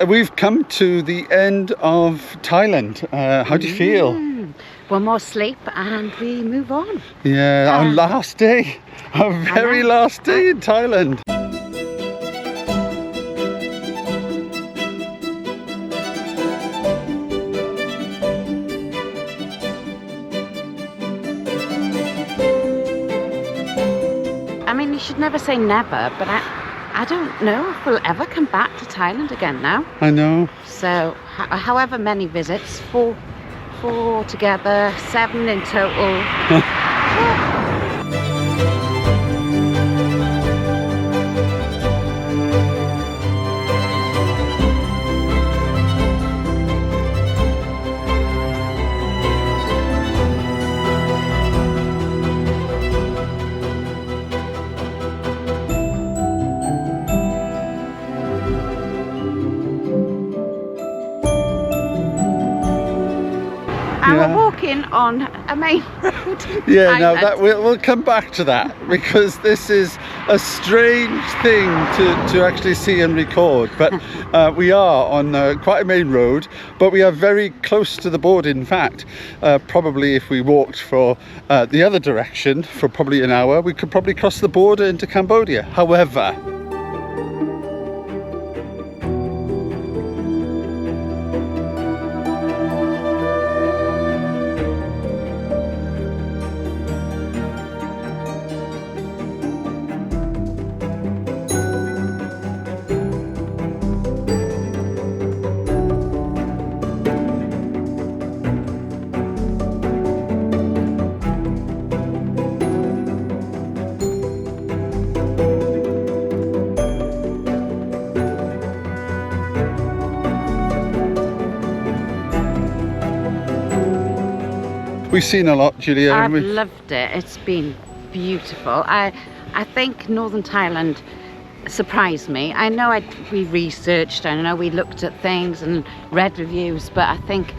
we've come to the end of Thailand. How do you feel? One more sleep and we move on. Yeah, our last day, our very last day in Thailand. I mean, you should never say never, but I don't know if we'll ever come back to Thailand again now. I know. So, however many visits, four together, 7 in total. And we're walking on a main road. Yeah, now that we'll come back to that, because this is a strange thing to actually see and record. But we are on quite a main road, but we are very close to the border. In fact, probably if we walked for the other direction for probably an hour, we could probably cross the border into Cambodia. However, we've seen a lot, Julia. I've loved it. It's been beautiful. I think Northern Thailand surprised me. I know we researched, I know we looked at things and read reviews, but I think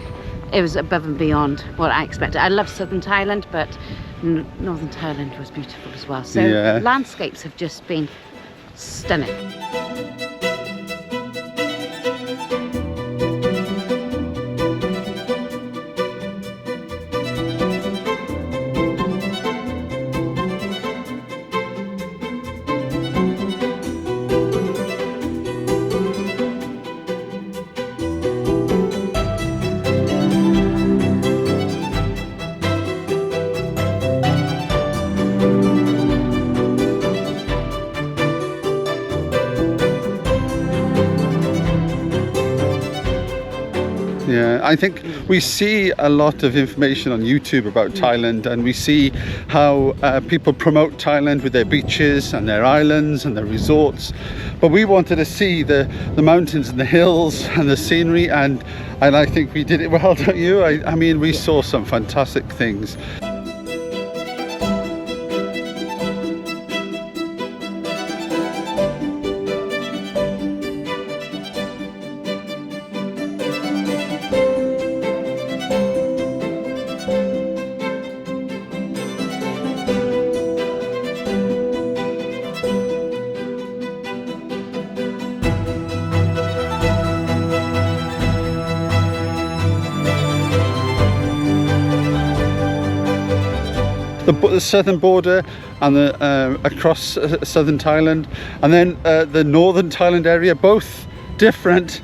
it was above and beyond what I expected. I love Southern Thailand, but Northern Thailand was beautiful as well. So yeah. Landscapes have just been stunning. Yeah, I think we see a lot of information on YouTube about Thailand, and we see how people promote Thailand with their beaches and their islands and their resorts. But we wanted to see the mountains and the hills and the scenery, and I think we did it well, don't you? I mean, we saw some fantastic things. The southern border and across southern Thailand, and then the northern Thailand area, both different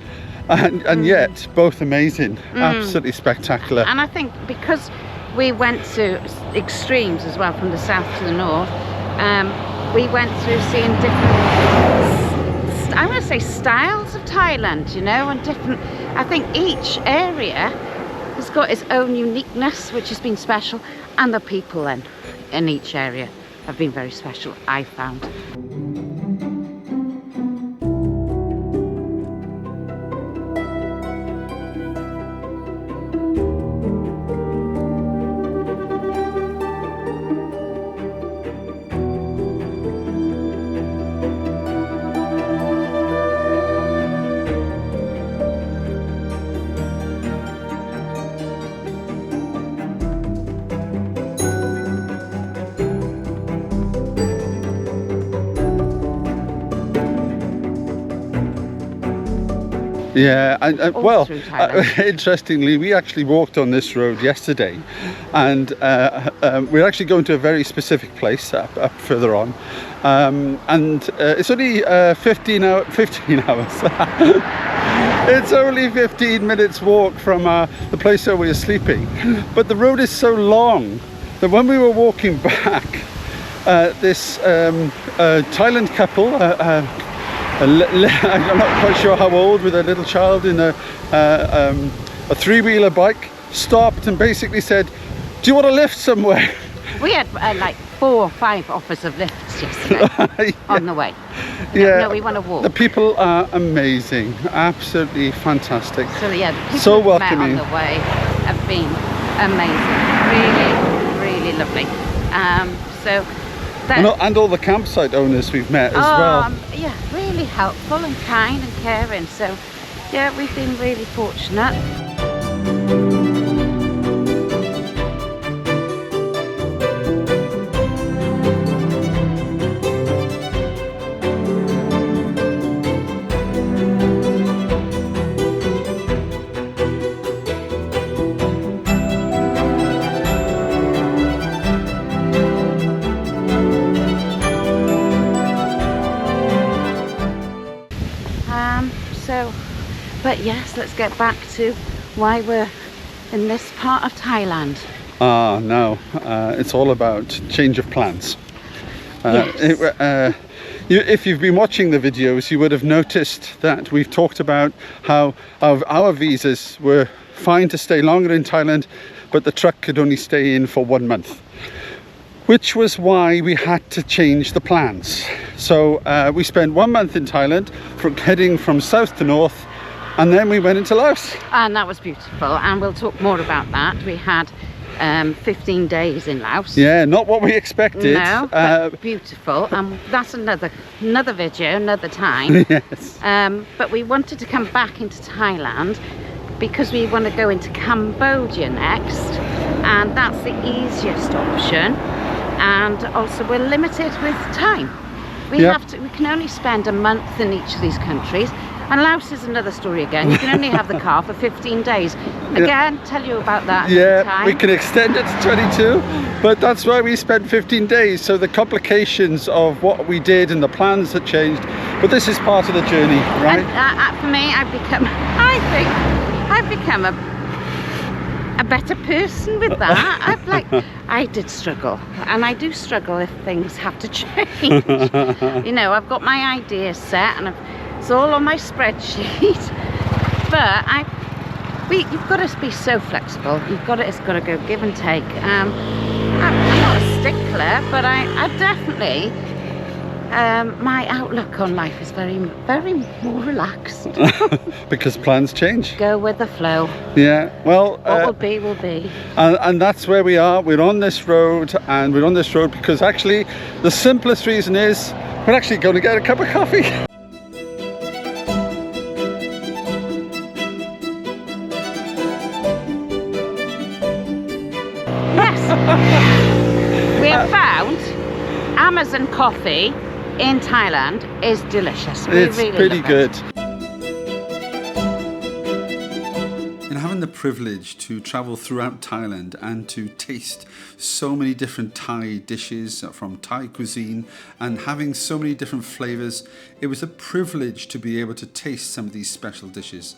and yet both amazing, absolutely spectacular. And I think because we went to extremes as well, from the south to the north, we went through seeing different, I'm going to say, styles of Thailand, you know, and different, I think each area has got its own uniqueness, which has been special, and the people then in each area have been very special, I found. Yeah, and All well, through Thailand. interestingly, we actually walked on this road yesterday, and we're actually going to a very specific place up further on, and it's only 15 hours. It's only 15 minutes walk from the place where we were sleeping, but the road is so long that when we were walking back, this Thailand couple, I'm not quite sure how old, with a little child in a three-wheeler bike, stopped and basically said, "Do you want to lift somewhere?" We had like 4 or 5 offers of lifts yesterday on the way. Yeah, No, we want to walk. The people are amazing, absolutely fantastic. So yeah, the people So we've met welcoming. on the way have been amazing, really lovely. So that, And all the campsite owners we've met as well. yeah, really helpful and kind and caring. So yeah, we've been really fortunate. But yes, let's get back to why we're in this part of Thailand. No, it's all about change of plans. Yes. If you've been watching the videos, you would have noticed that we've talked about how our visas were fine to stay longer in Thailand, but the truck could only stay in for 1 month, which was why we had to change the plans. So we spent 1 month in Thailand, heading from south to north, and then we went into Laos. And that was beautiful, and we'll talk more about that. We had 15 days in Laos. Yeah, not what we expected. No, but beautiful. That's another video, another time. Yes. But we wanted to come back into Thailand because we want to go into Cambodia next, and that's the easiest option. And also we're limited with time. We can only spend a month in each of these countries. And Laos is another story again. You can only have the car for 15 days. Again, tell you about that another time. We can extend it to 22, but that's why we spent 15 days. So the complications of what we did and the plans that changed, but this is part of the journey, right? And, for me, I think I've become a better person with that. I did struggle, and I do struggle if things have to change. You know, I've got my ideas set, and it's all on my spreadsheet. But you've got to be so flexible. It's got to go give and take. I'm not a stickler, but I definitely. My outlook on life is very more relaxed. Because plans change. Go with the flow. Yeah, well, what will be will be. And that's where we are. We're on this road, and we're on this road because actually the simplest reason is we're actually going to get a cup of coffee. Yes. We have found Amazon coffee in Thailand is delicious. It's really pretty good. And having the privilege to travel throughout Thailand and to taste so many different Thai dishes from Thai cuisine and having so many different flavors, it was a privilege to be able to taste some of these special dishes.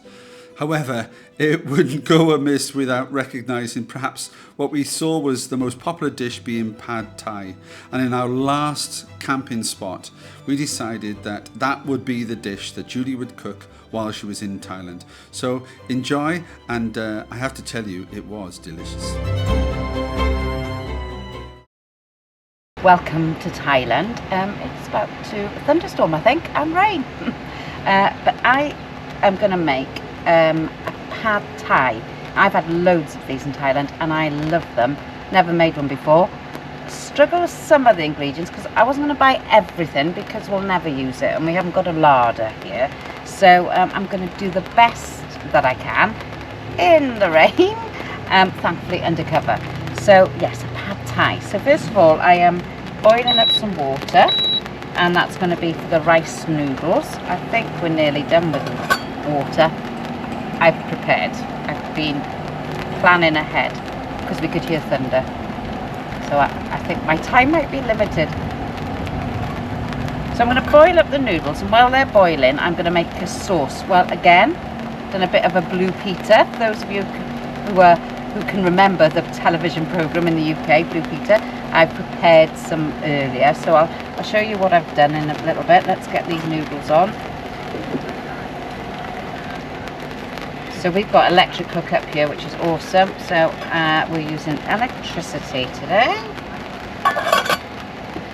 However, it wouldn't go amiss without recognizing perhaps what we saw was the most popular dish being pad thai. And in our last camping spot, we decided that that would be the dish that Julie would cook while she was in Thailand. So enjoy, and I have to tell you, it was delicious. Welcome to Thailand. It's about to thunderstorm, I think, and rain. But I am going to make a pad thai. I've had loads of these in Thailand and I love them. Never made one before. Struggle with some of the ingredients because I wasn't going to buy everything because we'll never use it and we haven't got a larder here. So I'm going to do the best that I can in the rain, thankfully undercover. So yes, a pad thai. So first of all, I am boiling up some water, and that's going to be for the rice noodles. I think we're nearly done with the water. I've prepared. I've been planning ahead because we could hear thunder. So I think my time might be limited. So I'm going to boil up the noodles, and while they're boiling, I'm going to make a sauce. Well, again, done a bit of a blue Peter. For those of you who can remember the television program in the UK, Blue Peter, I prepared some earlier. So I'll show you what I've done in a little bit. Let's get these noodles on. So we've got electric cook up here, which is awesome. So we're using electricity today.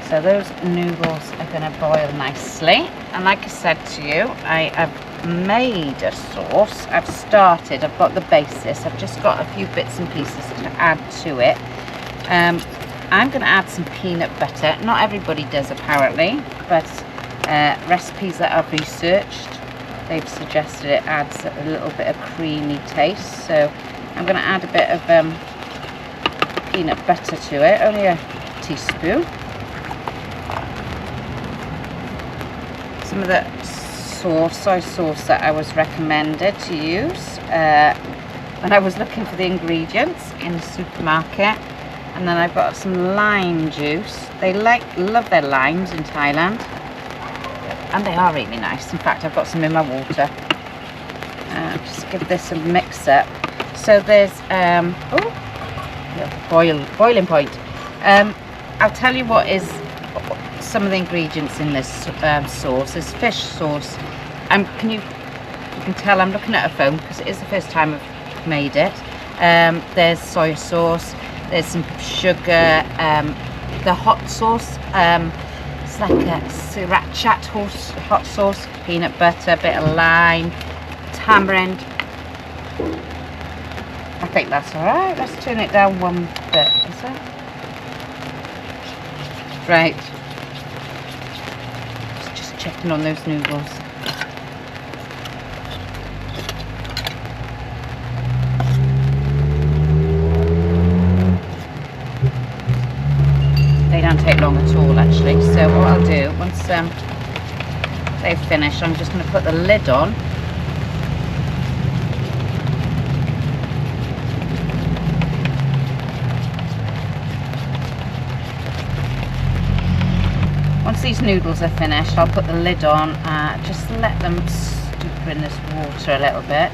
So those noodles are going to boil nicely. And like I said to you, I have made a sauce. I've got the basis. I've just got a few bits and pieces to add to it. I'm going to add some peanut butter. Not everybody does apparently, but recipes that I've researched, they've suggested it adds a little bit of creamy taste. So I'm going to add a bit of peanut butter to it, only a teaspoon. Some of the soy sauce that I was recommended to use when I was looking for the ingredients in the supermarket. And then I've got some lime juice. They love their limes in Thailand, and they are really nice. In fact, I've got some in my water. Just give this a mix up. So there's boiling point. I'll tell you what is some of the ingredients in this sauce. There's fish sauce. You can tell I'm looking at a phone because it is the first time I've made it. There's soy sauce. There's some sugar. The hot sauce. It's like a sriracha hot sauce. Peanut butter, bit of lime, tamarind. I think that's all right. Let's turn it down one bit. Is it? Right. Just checking on those noodles. They don't take long at all actually. So what I'll do, once they've finished, I'm just going to put the lid on. Once these noodles are finished, I'll put the lid on, just let them steep in this water a little bit.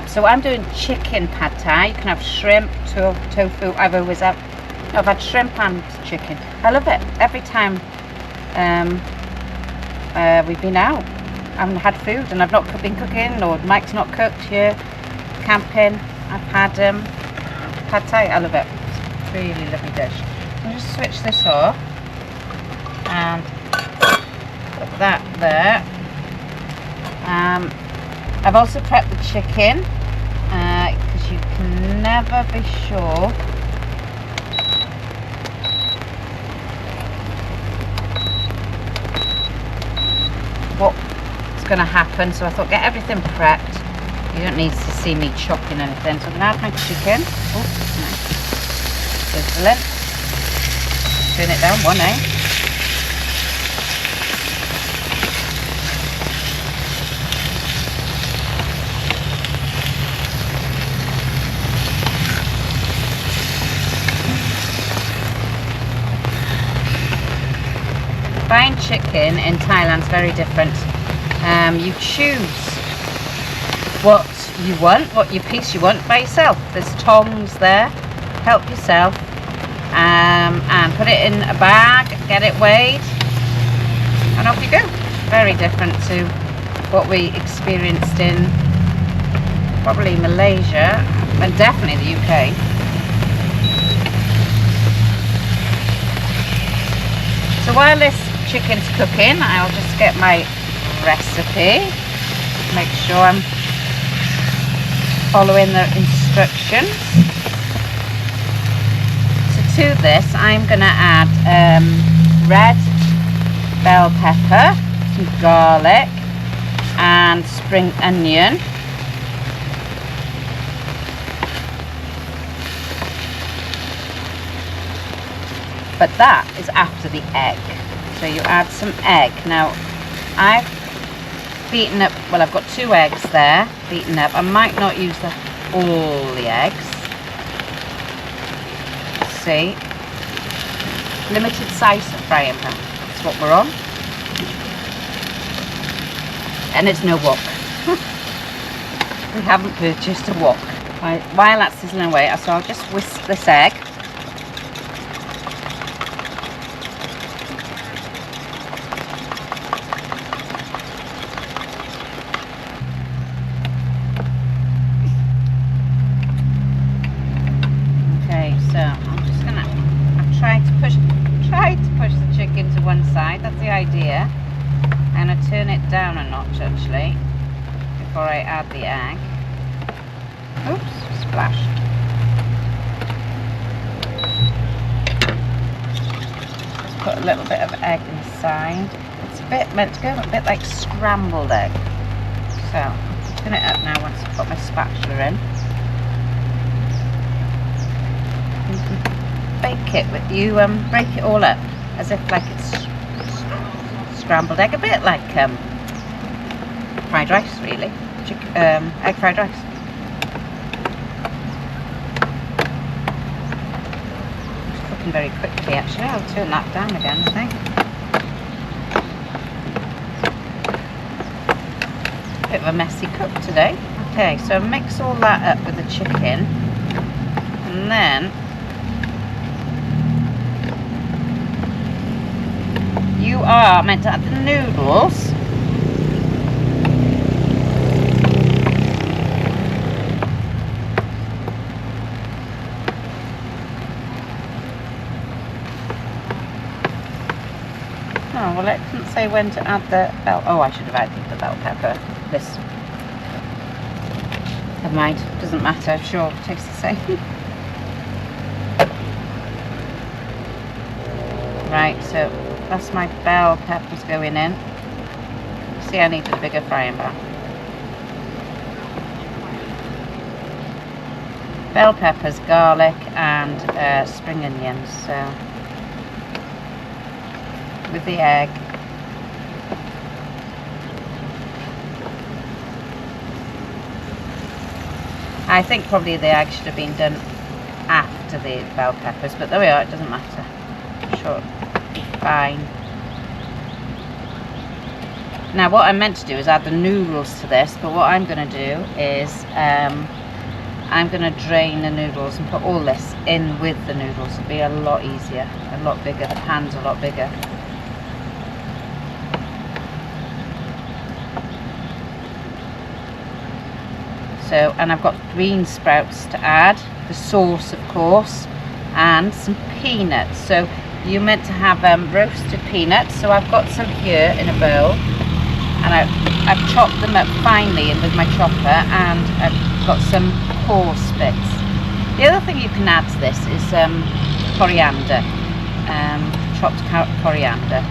So I'm doing chicken pad thai. You can have shrimp, tofu. I've had shrimp and chicken. I love it. Every time we've been out, I haven't had food, and I've not been cooking, or Mike's not cooked here, camping. I've had pad thai. I love it. It's a really lovely dish. I'll just switch this off and put that there. I've also prepped the chicken because you can never be sure what's going to happen, so I thought get everything prepped. You don't need to see me chopping anything. So I'm going to add my chicken. Oh, nice. Sizzling. Turn it down one, Buying chicken in Thailand is very different. You choose what you want, what your piece you want by yourself. There's tongs there, help yourself, and put it in a bag, get it weighed, and off you go. Very different to what we experienced in probably Malaysia, and definitely the UK. So while this chicken's cooking, I'll just get my recipe, make sure I'm following the instructions. So to this I'm going to add red bell pepper, some garlic and spring onion. But that is after the egg. So you add some egg. Now I've beaten up, well, I've got 2 eggs there, beaten up. I might not use all the eggs. Let's see. Limited size frying pan. That's what we're on. And it's no wok. We haven't purchased a wok. Right, while that's sizzling away, so I'll just whisk this egg. Okay, so I'm just gonna, I've tried to push the chicken to one side. That's the idea. I'm gonna turn it down a notch actually before I add the egg. Oops, splashed. Just put a little bit of egg inside. It's meant to go a bit like scrambled egg. So I'll turn it up now once I've got my spatula in. You can bake it with break it all up as if like it's scrambled egg, a bit like fried rice really, egg fried rice. It's cooking very quickly actually. I'll turn that down again I think. Bit of a messy cook today. Okay, so mix all that up with the chicken and then you are meant to add the noodles. Oh, well, it didn't say when to add the bell. Oh, I should have added the bell pepper. This. Never mind, doesn't matter. Sure, tastes the same. Right, so that's my bell peppers going in. See, I needed a bigger frying pan. Bell peppers, garlic and spring onions. So with the egg. I think probably the egg should have been done after the bell peppers, but there we are, it doesn't matter. Sure. Fine. Now what I meant to do is add the noodles to this, but what I'm going to do is I'm going to drain the noodles and put all this in with the noodles. It'll be a lot easier, a lot bigger, the pan's a lot bigger. So, and I've got bean sprouts to add, the sauce of course, and some peanuts. So you're meant to have roasted peanuts, so I've got some here in a bowl and I've chopped them up finely with my chopper, and I've got some horse bits. The other thing you can add to this is coriander, chopped coriander.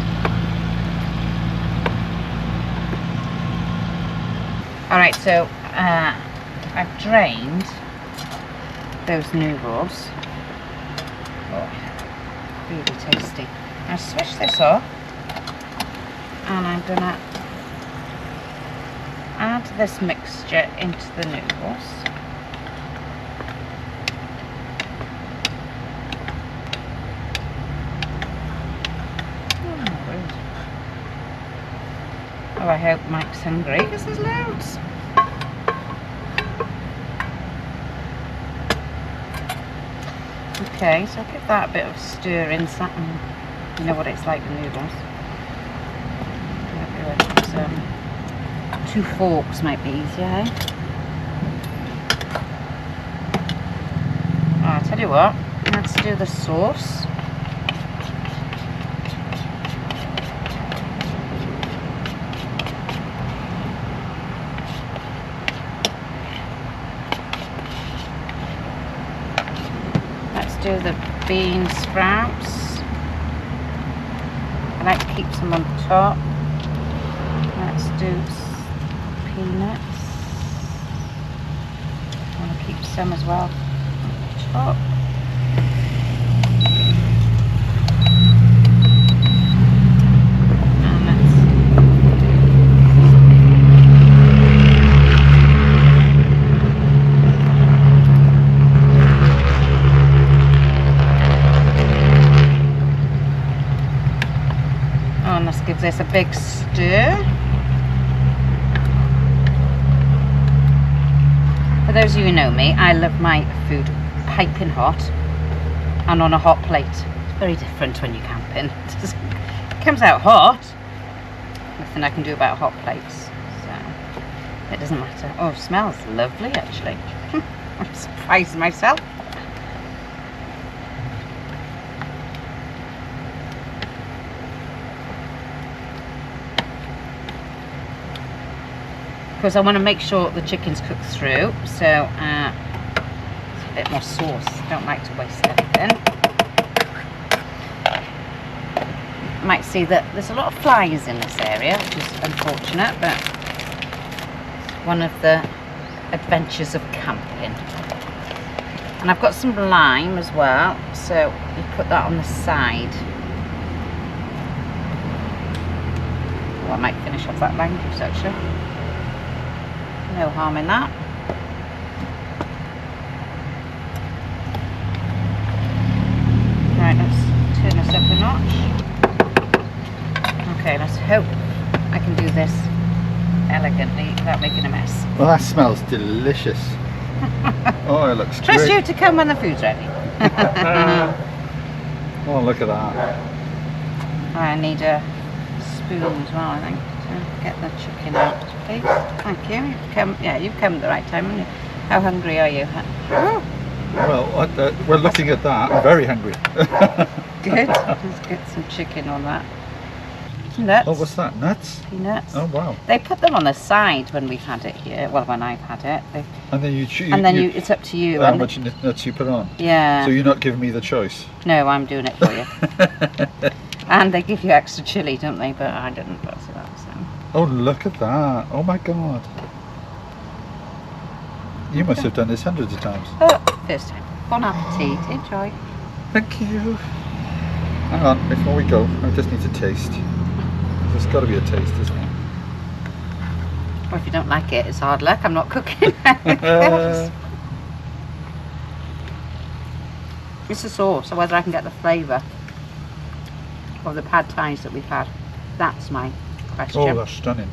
Alright, so I've drained those noodles. Oh, really tasty. I'll switch this off and I'm gonna add this mixture into the noodles. Oh, I hope Mike's hungry because there's loads. Okay, so I'll give that a bit of stir in, something. You know what it's like, the noodles. So, 2 forks might be easier, eh? Oh, I'll tell you what, let's do the sauce. Do the bean sprouts. I like to keep some on top. Let's do peanuts. I want to keep some as well on top. And let's give this a big stir. For those of you who know me, I love my food piping hot and on a hot plate. It's very different when you're camping. It comes out hot. Nothing I can do about hot plates, so it doesn't matter. Oh, it smells lovely actually. I'm surprised myself. Because I want to make sure the chicken's cooked through, so a bit more sauce. Don't like to waste anything. You might see that there's a lot of flies in this area, which is unfortunate, but it's one of the adventures of camping. And I've got some lime as well, so you put that on the side. Oh, I might finish off that lime juice actually. No harm in that. Right, let's turn this up a notch. Okay, let's hope I can do this elegantly without making a mess. Well, that smells delicious. Oh, it looks Trust great. you to come when the food's ready. Oh, look at that. I need a spoon as well, I think, to get the chicken out, please. Thank you. You've come at the right time, haven't you? How hungry are you? Oh, Well, we're looking at that. I'm very hungry. good. Let's get some chicken on that. Nuts. Oh, what's that? Nuts? Peanuts. Oh, wow. They put them on the side when we've had it here. Well, when I've had it. And then you choose. And then it's up to you. How much nuts you put on. Yeah. So you're not giving me the choice. No, I'm doing it for you. And they give you extra chilli, don't they? But I didn't fancy that. So. Oh, look at that. Oh my God. You must have done this hundreds of times. Oh, first time. Bon appetit. Enjoy. Thank you. Hang on, before we go, I just need to taste. There's got to be a taste, isn't there? Well, if you don't like it, it's hard luck. I'm not cooking. It's the sauce, so whether I can get the flavour of the pad thais that we've had. That's my question. Oh, that's stunning.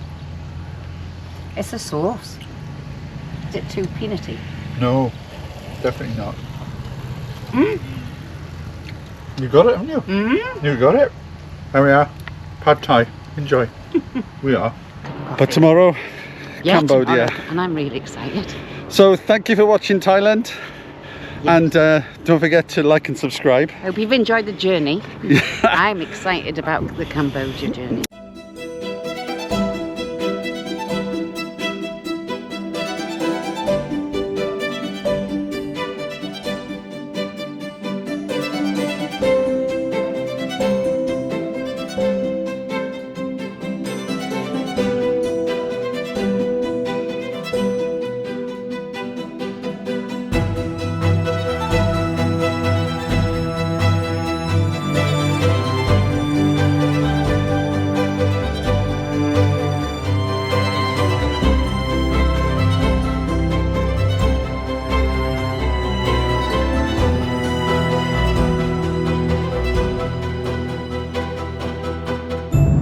It's the sauce. Is it too peanutty? No, definitely not. Mm. You got it, haven't you? Mm. You got it. There we are. Pad Thai. Enjoy. We are. But tomorrow, Yeah, Cambodia. tomorrow, and I'm really excited. So thank you for watching Thailand. Yes. And don't forget to like and subscribe. Hope you've enjoyed the journey. I'm excited about the Cambodia journey.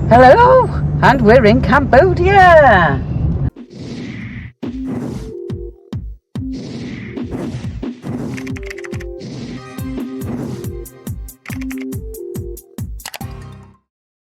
Hello, and we're in Cambodia.